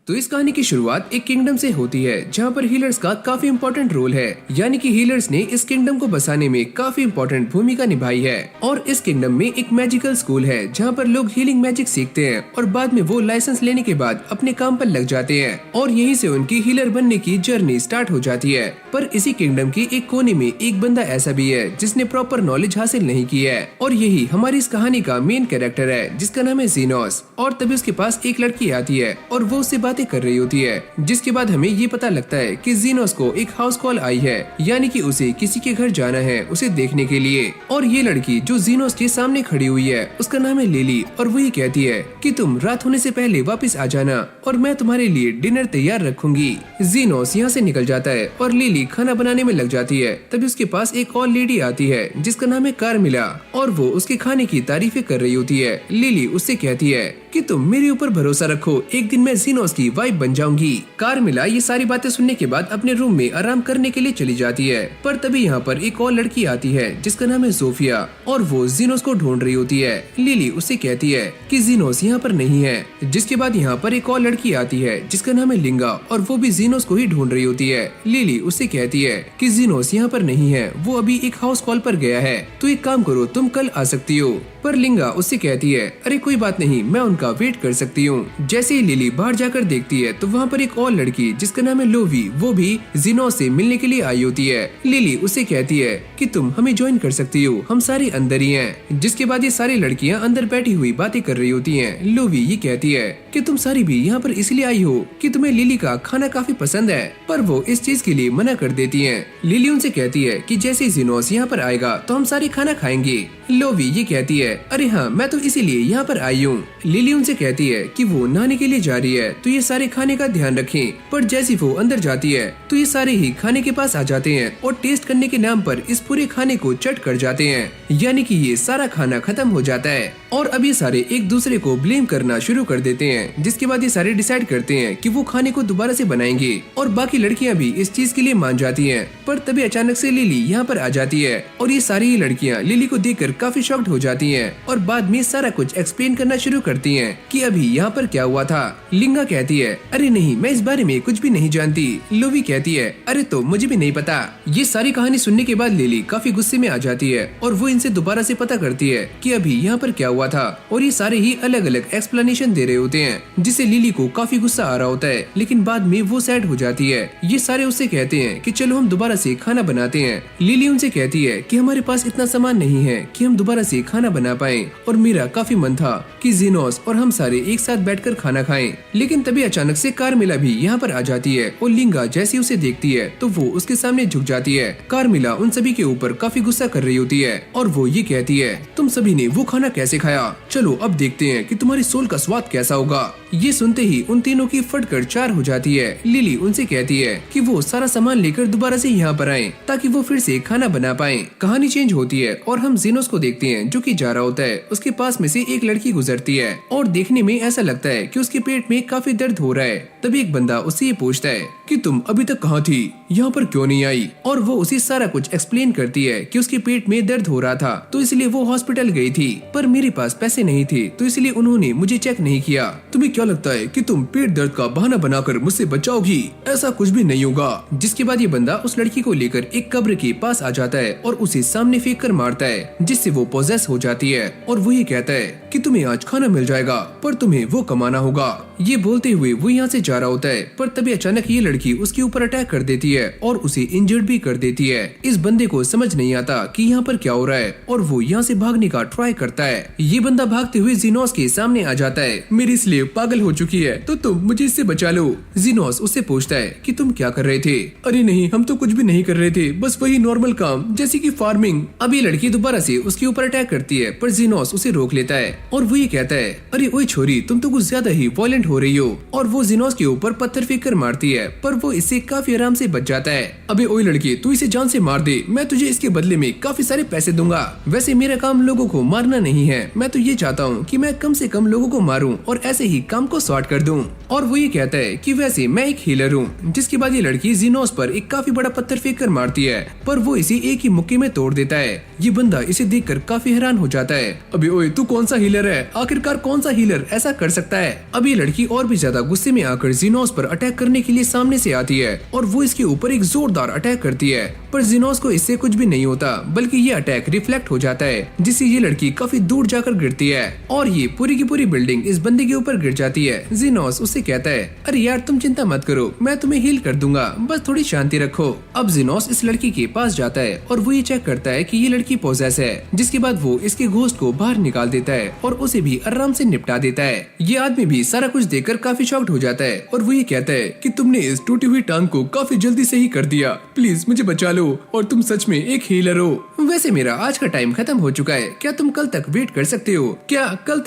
तो इस कहानी की शुरुआत एक किंगडम से होती है जहाँ पर हीलर्स का काफी इम्पोर्टेंट रोल है। यानी कि हीलर्स ने इस किंगडम को बसाने में काफी इम्पोर्टेंट भूमिका निभाई है। और इस किंगडम में एक मैजिकल स्कूल है जहाँ पर लोग हीलिंग मैजिक सीखते हैं और बाद में वो लाइसेंस लेने के बाद अपने काम पर लग जाते हैं और यहीं से उनकी हीलर बनने की जर्नी स्टार्ट हो जाती है। पर इसी किंगडम के एक कोने में एक बंदा ऐसा भी है जिसने प्रॉपर नॉलेज हासिल नहीं की है और यही हमारी इस कहानी का मेन कैरेक्टर है जिसका नाम है जीनोस। और तभी उसके पास एक लड़की आती है और वो उससे बातें कर रही होती है, जिसके बाद हमें ये पता लगता है कि जीनोस को एक हाउस कॉल आई है, यानी कि उसे किसी के घर जाना है उसे देखने के लिए। और ये लड़की जो जीनोस के सामने खड़ी हुई है उसका नाम है लिली और वही कहती है कि तुम रात होने से पहले वापस आ जाना और मैं तुम्हारे लिए डिनर तैयार रखूंगी। जीनोस यहाँ से निकल जाता है और लिली खाना बनाने में लग जाती है। तभी उसके पास एक और लेडी आती है जिसका नाम है कार्मिला और वो उसके खाने की तारीफें कर रही होती है। लिली उससे कहती है कि तुम मेरे ऊपर भरोसा रखो, एक दिन मैं जीनोस की वाइफ बन जाऊंगी। कार्मिला ये सारी बातें सुनने के बाद अपने रूम में आराम करने के लिए चली जाती है। पर तभी यहाँ पर एक और लड़की आती है जिसका नाम है सोफिया और वो जीनोस को ढूंढ रही होती है। लिली उससे कहती है कि जीनोस यहाँ पर नहीं है। जिसके बाद यहाँ पर एक और लड़की आती है जिसका नाम है लिंगा और वो भी जीनोस को ही ढूंढ रही होती है। लिली उससे कहती है कि जीनोस यहाँ पर नहीं है, वो अभी एक हाउस कॉल पर गया है, तो एक काम करो तुम कल आ सकती हो। पर लिंगा उससे कहती है अरे कोई बात नहीं, मैं उनका वेट कर सकती हूँ। जैसे ही लिली बाहर जाकर देखती है तो वहाँ पर एक और लड़की जिसका नाम है लोवी वो भी जीनोस से मिलने के लिए आई होती है। लिली उससे कहती है कि तुम हमें ज्वाइन कर सकती हो, हम सारे अंदर ही हैं। जिसके बाद ये सारी लड़कियाँ अंदर बैठी हुई बातें कर रही होती हैं। लोवी ये कहती है कि तुम सारी भी यहाँ पर इसलिए आई हो कि तुम्हें लिली का खाना काफी पसंद है, पर वो इस चीज के लिए मना कर देती हैं। लिली उनसे कहती है कि जैसे ही जीनोस यहाँ पर आएगा तो हम सारे खाना खाएंगे। लोवी ये कहती है अरे हाँ मैं तो इसीलिए यहाँ पर आई हूँ। लिली उनसे कहती है कि वो नहाने के लिए जा रही है तो ये सारे खाने का ध्यान रखें। पर जैसी वो अंदर जाती है तो ये सारे ही खाने के पास आ जाते हैं और टेस्ट करने के नाम पर इस पूरे खाने को चट कर जाते हैं, यानी कि ये सारा खाना खत्म हो जाता है। और अब ये सारे एक दूसरे को ब्लेम करना शुरू कर देते हैं। जिसके बाद ये सारे डिसाइड करते हैं कि वो खाने को दोबारा से बनाएंगे और बाकी लड़कियां भी इस चीज के लिए मान जाती हैं। पर तभी अचानक से लिली यहाँ पर आ जाती है और ये सारी ही लड़कियां लिली को देखकर काफी शॉक्ड हो जाती हैं और बाद में सारा कुछ एक्सप्लेन करना शुरू करती हैं कि अभी यहाँ पर क्या हुआ था। लिंगा कहती है अरे नहीं मैं इस बारे में कुछ भी नहीं जानती। लोवी कहती है अरे तो मुझे भी नहीं पता। ये सारी कहानी सुनने के बाद लिली काफी गुस्से में आ जाती है और वो इनसे दोबारा से पता करती है कि अभी यहाँ पर क्या हुआ था और ये सारे ही अलग अलग एक्सप्लेनेशन दे रहे होते हैं, जिससे लिली को काफी गुस्सा आ रहा होता है। लेकिन बाद में वो सैड हो जाती है। ये सारे उससे कहते हैं कि चलो हम दोबारा से खाना बनाते हैं। लिली उनसे कहती है कि हमारे पास इतना सामान नहीं है कि हम दोबारा से खाना बना पाए और मेरा काफी मन था कि जीनोस और हम सारे एक साथ बैठकर खाना खाएं। लेकिन तभी अचानक से कार्मिला भी यहाँ पर आ जाती है और लिंगा जैसे उसे देखती है तो वो उसके सामने झुक जाती है। कार्मिला उन सभी के ऊपर काफी गुस्सा कर रही होती है और वो ये कहती है तुम सभी ने वो खाना कैसे खाया, चलो अब देखते हैं कि तुम्हारी सोल का स्वाद कैसा होगा। ये सुनते ही उन तीनों की फटकर चार हो जाती है। लिली उनसे कहती है कि वो सारा सामान लेकर दोबारा से यहाँ पर आएं ताकि वो फिर से खाना बना पाएं। कहानी चेंज होती है और हम जीनोस को देखते हैं जो कि जा रहा होता है। उसके पास में से एक लड़की गुजरती है और देखने में ऐसा लगता है कि उसके पेट में काफी दर्द हो रहा है। तभी एक बंदा उससे ये पूछता है कि तुम अभी तक कहाँ थी, यहाँ पर क्यों नहीं आई। और वो उसे सारा कुछ एक्सप्लेन करती है कि उसके पेट में दर्द हो रहा था तो इसलिए वो हॉस्पिटल गई थी, पर मेरे पास पैसे नहीं थे तो इसलिए उन्होंने मुझे चेक नहीं किया। तुम्हें क्या लगता है कि तुम पेट दर्द का बहाना बनाकर मुझसे बचाओगी, ऐसा कुछ भी नहीं होगा। जिसके बाद ये बंदा उस लड़की को लेकर एक कब्र के पास आ जाता है और उसे सामने फेंक कर मारता है, जिससे वो पोजेस हो जाती है और वो ये कहता है कि तुम्हें आज खाना मिल जाएगा पर तुम्हें वो कमाना होगा। ये बोलते हुए वो यहाँ से जा रहा होता है, पर तभी अचानक ये लड़की उसके ऊपर अटैक कर देती है और उसे इंजर्ड भी कर देती है। इस बंदे को समझ नहीं आता कि यहाँ पर क्या हो रहा है और वो यहाँ से भागने का ट्राई करता है। ये बंदा भागते हुए जीनोस के सामने आ जाता है। मेरी स्लेव पागल हो चुकी है तो तुम मुझे इससे बचा लो। जीनोस उससे पूछता है कि तुम क्या कर रहे थे। अरे नहीं हम तो कुछ भी नहीं कर रहे थे, बस वही नॉर्मल काम जैसे कि फार्मिंग। अब ये लड़की दोबारा से उसके ऊपर अटैक करती है पर जीनोस उसे रोक लेता है और वो ये कहता है अरे ओए छोरी तुम तो कुछ ज्यादा ही वायलेंट हो रही हो। और वो जीनोस के ऊपर पत्थर फेंक कर मारती है पर वो इससे काफी आराम से बच जाता है। अबे ओए लड़की तू इसे जान से मार दे, मैं तुझे इसके बदले में काफी सारे पैसे दूंगा। वैसे मेरा काम लोगों को मारना नहीं है, मैं तो ये चाहता हूँ कि मैं कम से कम लोगों को मारूं और ऐसे ही काम को सॉर्ट कर दूं। और वो ये कहता है कि वैसे मैं एक हीलर हूँ। जिसके बाद ये लड़की जीनोस पर एक काफी बड़ा पत्थर फेंक कर मारती है पर वो इसे एक ही मुक्के में तोड़ देता है। ये बंदा इसे देखकर काफी हैरान हो जाता है। अबे ओए तू कौन सा हीलर है, आखिरकार कौन सा हीलर ऐसा कर सकता है। अब ये लड़की लड़की और भी ज्यादा गुस्से में आकर जीनोस पर अटैक करने के लिए सामने से आती है और वो इसके ऊपर एक जोरदार अटैक करती है, पर जीनोस को इससे कुछ भी नहीं होता, बल्कि ये अटैक रिफ्लेक्ट हो जाता है, जिससे ये लड़की काफी दूर जाकर गिरती है और ये पूरी की पूरी बिल्डिंग इस बंदे के ऊपर गिर जाती है। जीनोस उससे कहता है, अरे यार तुम चिंता मत करो, मैं तुम्हें हील कर दूंगा, बस थोड़ी शांति रखो। अब जीनोस इस लड़की के पास जाता है और वो ये चेक करता है कि ये लड़की पोजेस है, जिसके बाद वो इसके घोस्ट को बाहर निकाल देता है और उसे भी आराम से निपटा देता है। ये आदमी भी सारा कुछ देखकर काफी शॉक्ड हो जाता है और वो ये कहता है कि तुमने इस टूटी हुई टांग को काफी जल्दी से ही कर दिया, प्लीज मुझे बचा लो और तुम सच में एक हीलर हो। वैसे मेरा आज का टाइम खत्म हो चुका है, क्या तुम कल तक वेट कर सकते हो? क्या कल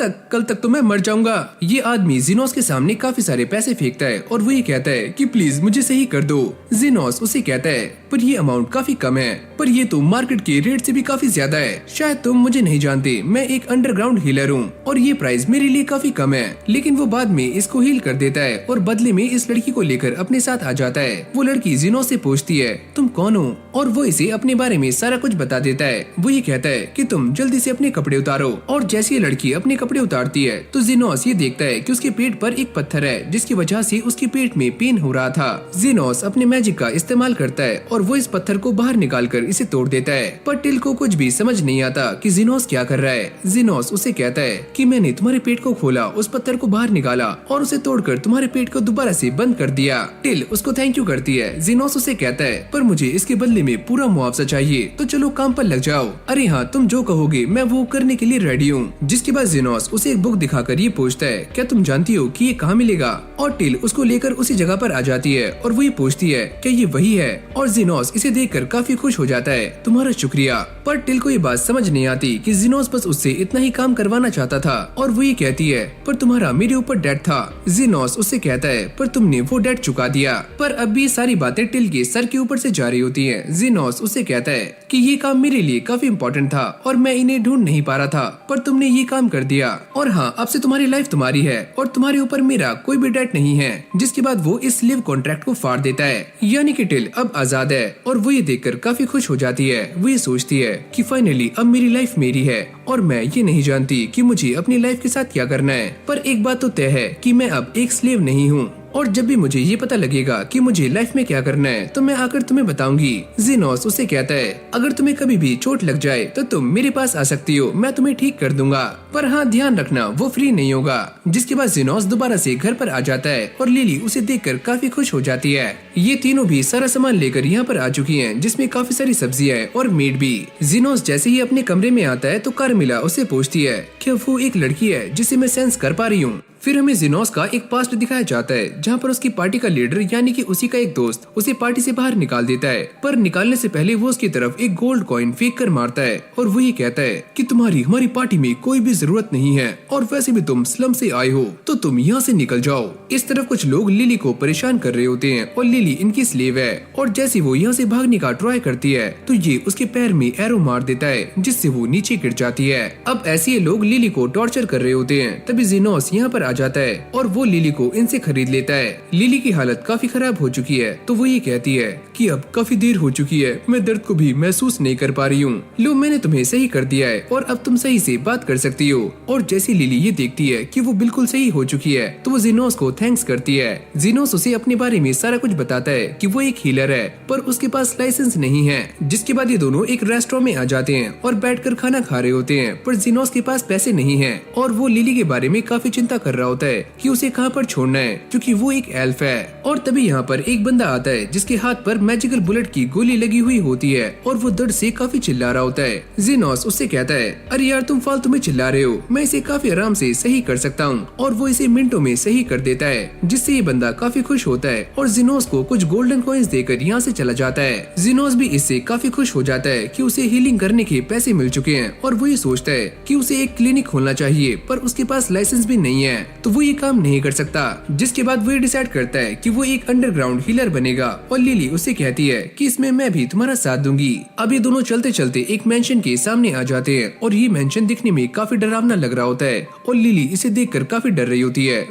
तक तो मैं मर जाऊंगा। ये आदमी जीनोस के सामने काफी सारे पैसे फेंकता है और वो ये कहता है कि प्लीज मुझे सही कर दो। जीनोस उसे कहता है, पर ये अमाउंट काफी कम है, पर ये तो मार्केट के रेट से भी काफी ज्यादा है, शायद तुम मुझे नहीं जानते, मैं एक अंडरग्राउंड हीलर हूँ और ये प्राइस मेरे लिए काफी कम है। लेकिन वो बाद में इसको हील कर देता है और बदले में इस लड़की को लेकर अपने साथ आ जाता है। वो लड़की जीनोस से पूछती है, तुम कौन हो? और वो इसे अपने बारे में सारा कुछ बता देता है। वो ये कहता है कि तुम जल्दी से अपने कपड़े उतारो, और जैसे ये लड़की अपने कपड़े उतारती है तो जीनोस ये देखता है कि उसके पेट पर एक पत्थर है, जिसकी वजह से उसके पेट में पेन हो रहा था। जीनोस अपने मैजिक का इस्तेमाल करता है और वो इस पत्थर को बाहर निकालकर इसे तोड़ देता है, पर टिल को कुछ भी समझ नहीं आता कि जीनोस क्या कर रहा है। जीनोस उसे कहता है कि मैंने तुम्हारे पेट को खोला, उस पत्थर को बाहर निकाला और उसे तोड़कर तुम्हारे पेट को दोबारा से बंद कर दिया। टिल उसको थैंक यू करती है। जीनोस उसे कहता है, पर मुझे इसके बदले में पूरा मुआवजा चाहिए, तो चलो काम पर लग जाओ। अरे हाँ, तुम जो कहोगे मैं वो करने के लिए रेडी हूँ। जिसके बाद जीनोस उसे एक बुक दिखाकर ये पूछता है, क्या तुम जानती हो कि ये कहाँ मिलेगा? और टिल उसको लेकर उसी जगह पर आ जाती है और वो ये पूछती है, क्या ये वही है? और जीनोस इसे देखकर काफी खुश हो जाता है, तुम्हारा शुक्रिया। पर टिल को ये बात समझ नहीं आती कि जीनोस बस उससे इतना ही काम करवाना चाहता था, और वो ये कहती है, पर तुम्हारा मेरे ऊपर डेट था। जीनोस उससे कहता है, पर तुमने वो डेट चुका दिया। पर अब भी सारी बातें टिल के सर के ऊपर से जा रही होती हैं। जीनोस उससे कहता है कि ये काम मेरे लिए काफी इम्पोर्टेंट था और मैं इन्हें ढूंढ नहीं पा रहा था, पर तुमने ये काम कर दिया, और हाँ, अब से तुम्हारी लाइफ तुम्हारी है और तुम्हारे ऊपर मेरा कोई भी डेट नहीं है। जिसके बाद वो इस लिव कॉन्ट्रैक्ट को फाड़ देता है, यानी कि टिल अब आजाद है, और वो ये देखकर काफी खुश हो जाती है। वो ये सोचती है कि फाइनली अब मेरी लाइफ मेरी है और मैं ये नहीं जानती कि मुझे अपनी लाइफ के साथ क्या करना है। पर एक बात तो तय है कि मैं अब एक स्लेव नहीं हूँ, और जब भी मुझे ये पता लगेगा कि मुझे लाइफ में क्या करना है तो मैं आकर तुम्हें बताऊंगी। जीनोस उसे कहता है, अगर तुम्हें कभी भी चोट लग जाए तो तुम मेरे पास आ सकती हो, मैं तुम्हें ठीक कर दूंगा, पर हाँ ध्यान रखना वो फ्री नहीं होगा। जिसके बाद जीनोस दोबारा से घर पर आ जाता है और लिली उसे देखकर काफी खुश हो जाती है। ये तीनों भी सारा सामान लेकर यहाँ पर आ चुकी है, जिसमें काफी सारी सब्जियां हैं और मीट भी। जीनोस जैसे ही अपने कमरे में आता है तो कार्मिला उसे पूछती है, क्या वो एक लड़की है जिसे मैं सेंस कर पा रही हूँ? फिर हमें जीनोस का एक पास्ट दिखाया जाता है, जहाँ पर उसकी पार्टी का लीडर यानी कि उसी का एक दोस्त उसे पार्टी से बाहर निकाल देता है, पर निकालने से पहले वो उसकी तरफ एक गोल्ड कॉइन फेंक कर मारता है और वो ये कहता है कि तुम्हारी हमारी पार्टी में कोई भी जरूरत नहीं है, और वैसे भी तुम स्लम से आए हो तो तुम यहाँ से निकल जाओ। इस तरफ कुछ लोग लिली को परेशान कर रहे होते हैं और लिली इनकी स्लेव है, और जैसे वो यहाँ से भागने का ट्राई करती है तो ये उसके पैर में एरो मार देता है, जिससे वो नीचे गिर जाती है। अब ऐसे लोग लिली को टॉर्चर कर रहे होते हैं, तभी जीनोस यहाँ पर आ जाता है और वो लिली को इनसे खरीद लेता है। लिली की हालत काफी खराब हो चुकी है, तो वो ये कहती है कि अब काफी देर हो चुकी है, मैं दर्द को भी महसूस नहीं कर पा रही हूँ, लो मैंने तुम्हें सही कर दिया है और अब तुम सही से बात कर सकती हो। और जैसी लिली ये देखती है कि वो बिल्कुल सही हो चुकी है तो वो जीनोस को थैंक्स करती है। जीनोस उसे अपने बारे में सारा कुछ बताता है कि वो एक हीलर है, पर उसके पास लाइसेंस नहीं है। जिसके बाद ये दोनों एक रेस्टोरेंट में आ जाते हैं और बैठकर खाना खा रहे होते हैं, पर जीनोस के पास पैसे नहीं है और वो लिली के बारे में काफी चिंता कर रहा होता है कि उसे कहाँ पर छोड़ना है, क्योंकि वो एक एल्फ है। और तभी यहाँ पर एक बंदा आता है जिसके हाथ पर मैजिकल बुलेट की गोली लगी हुई होती है और वो दर्द से काफी चिल्ला रहा होता है। जीनोस उससे कहता है, अरे यार तुम फालतू में चिल्ला रहे हो, मैं इसे काफी आराम से सही कर सकता हूँ, और वो इसे मिनटों में सही कर देता है, जिससे ये बंदा काफी खुश होता है और जीनोस को कुछ गोल्डन कॉइंस देकर यहाँ से चला जाता है। जीनोस भी इससे काफी खुश हो जाता है कि उसे हीलिंग करने के पैसे मिल चुके हैं, और वो ये सोचता है कि उसे एक क्लिनिक खोलना चाहिए, पर उसके पास लाइसेंस भी नहीं है तो वो ये काम नहीं कर सकता। जिसके बाद वो डिसाइड करता है कि वो एक अंडरग्राउंड हीलर बनेगा, और लिली उसे कहती है कि इसमें मैं भी तुम्हारा साथ दूंगी। अब ये दोनों चलते चलते एक मेंशन के सामने आ जाते हैं और ये मेंशन दिखने में काफी डरावना लग रहा होता है और लिली इसे देखकर काफी डर रही होती है।